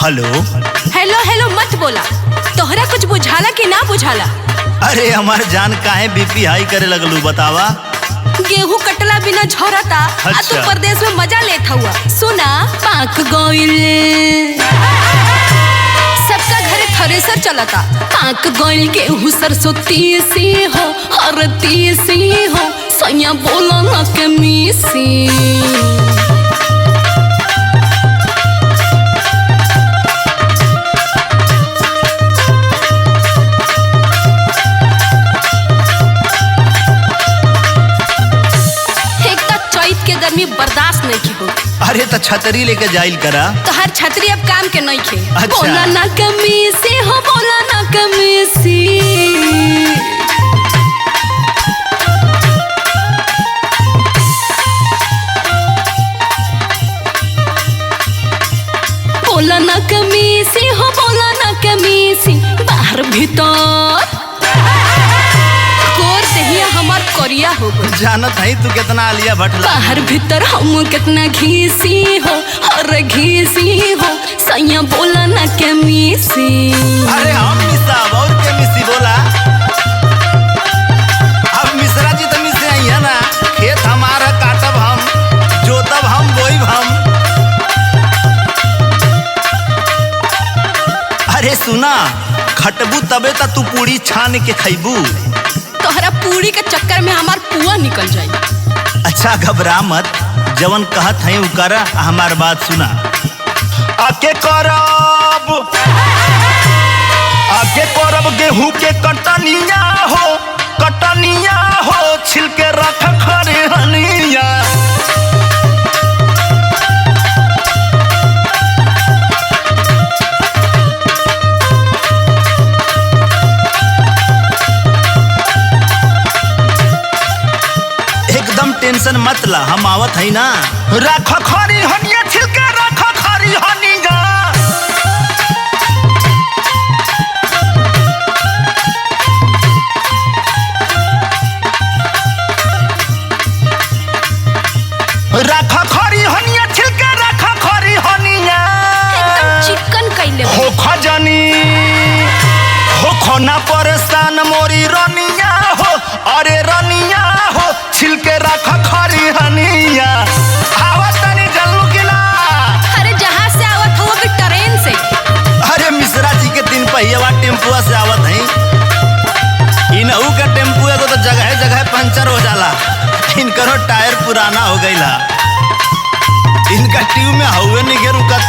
Hello hello hello मत बोला। तोहरा कुछ बुझाला कि ना बुझाला? अरे हमार जान काहे बीपी हाई करे लगलू बतावा। गेहूं कटला बिना झोरता। अच्छा। तू परदेश में मजा लेत हुआ। सुना पाक गोइल सबका घरे थ्रेसर चलता। पाक गोइल गेहूं सरसों तीसी हो हर तीसी हो सैया बोला ना के मीसी। गर्मी बर्दाश्त नहीं की हो। अरे तो छतरी लेके जाइल करा। तो हर छतरी अब काम के नहीं खे। अच्छा। बोला ना कमी से हो बोला ना कमी से। बोला ना कमी से हो बोला ना कमी से। बाहर भीतर हमार कोरिया हो गई। जानत है तू कितना आलिया भट्ट बाहर भीतर हम कितना घीसी हो और घीसी हो सैया बोला ना के मिसी। अरे हम मिसा और के मिसी बोला। अब मिश्रा जी तो मिसे आई है ना। खेत हमारा काटब हम जोतब हम बोईब हम। अरे सुना खटबू तबे त तू पूरी छान के खैबू। तोहरा पूरी के चक्कर में हमार पुआ निकल जाई। अच्छा घबरा मत जवन कहत है उकरा। हमार बात सुना। आके करब गेहूं के कटनिया हो छिलके रख खरे हनिया। टेंशन मत ला हम आवत है ना। रख खरी हनिया छिलके रख खरी हनिया। रख खरी हनिया छिलके रख खरी हनिया। एकदम चिकन कइले हो खजनी हो खोना परेशान मोरी रनिया हो। अरे रनिया हो छिलके रख खरी हनिया। आवत तनी जल्लू किला। अरे जहां से आवत हो कि ट्रेन से? अरे मिश्रा जी के 3 पहिया टेम्पुआ से आवत है। इनहू का टेम्पुआ को तो जगह जगह पंचर हो जाला। इनकरो टायर पुराना हो गईला। इनका ट्यूब में हवे नहीं के रुकत।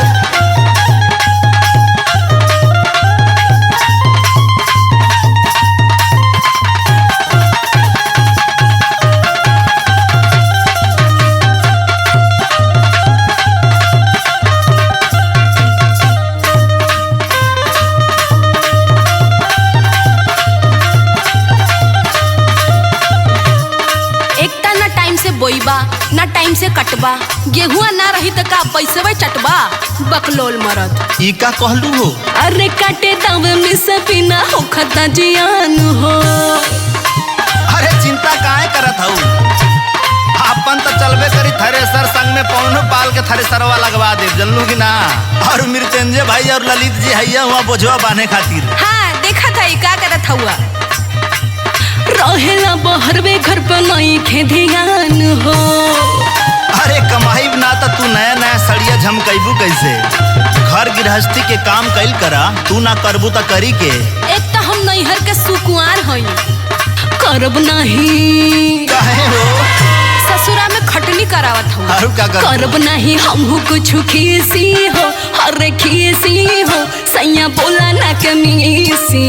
बोईबा ना टाइम से कटबा। गेहुआ ना रही तो का पैसे चटबा। बकलोल मरद ई का कहलू हो। अरे काटे दावे में सपना हो खता जियान हो। अरे चिंता काहे करत हूँ। अपन तो चलबे करी थ्रेसर संग में पौनो पाल के थ्रेसरवा लगवा दे जल्लू की ना। और मृत्युंजय भाई और ललित जी हैया हुआ बोझवा बांधे खातिर। हाँ देखा था का करत हुआ। रहेला बहरवे घर पे नहीं खे ध्यान हो। अरे कमाई ना तो तू नया नया सड़िया झमकैबू कैसे। घर गृहस्थी के काम कैल करा। तू ना करबू तो करी के। एक तो हम नैहर के सुकुआर हई करब नहीं। काहे हो? ससुरा में खटनी करावत हो। का करब नहीं हमहू कुछ खीसी हो हर खीसी हो सैया बोला ना कमीसी।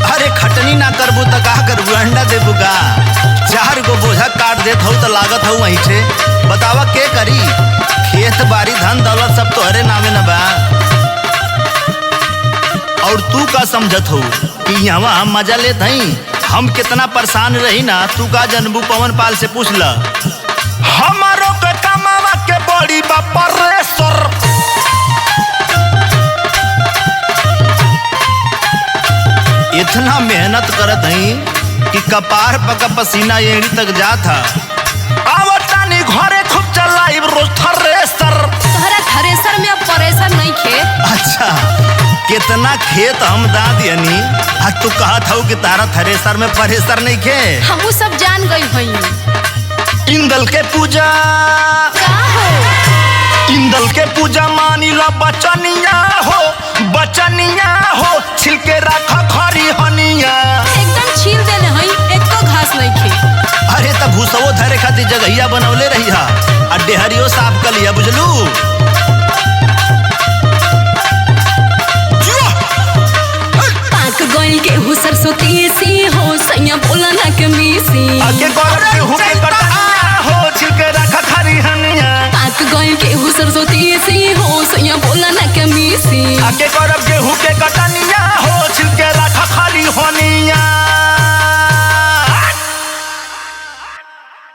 अरे खटनी ना करबू तो का करबू। अंडा देबू का। 4 गो बोझा काट देत हो तो लागत हो वहीं से। बतावा के करी। खेत बाड़ी धन दौलत सब तोहरे नामे न बा। और तू का समझत हो कि यहाँ हम मजा लेत हई। हम कितना परेशान रही ना। तू का जनबू पवन पाल से पूछ ल। हमारो के कमावा के बड़ी बा प्रेशर। इतना मेहनत करत हई कि कपार पका पसीना एड़ी तक जाता। आवतानी घरे खूब चलाई रोज थ्रेसर। तोहरा थ्रेसर में अब परेशान नहीं खे। इतना खेत हम दा दियनी आ तू कहत हऊ कि तारा थ्रेसर में परेसर नहीं खे। हम वो सब जान गई हई। इंदल के पूजा का हो? इंदल के पूजा मानी ला बचनिया हो, बचनिया हो, छिलके रखा खरी हनिया। एकदम छील देले हई, एको घास नहीं खे। अरे तब भूसवो धरे खातिर जगहिया बनवले रहिया आ डेहरियो साफ कर लिया बुझलू। गइल के हु सरसों तीसी हो, सैया बोला ना के मीसी। आगे गरम के हु के कटनिया हो, छिलके रखा खरी हनिया। पाक गइल के हु सरसों तीसी हो, सैया बोला ना के मीसी। आगे गरम के हु के कटनिया हो,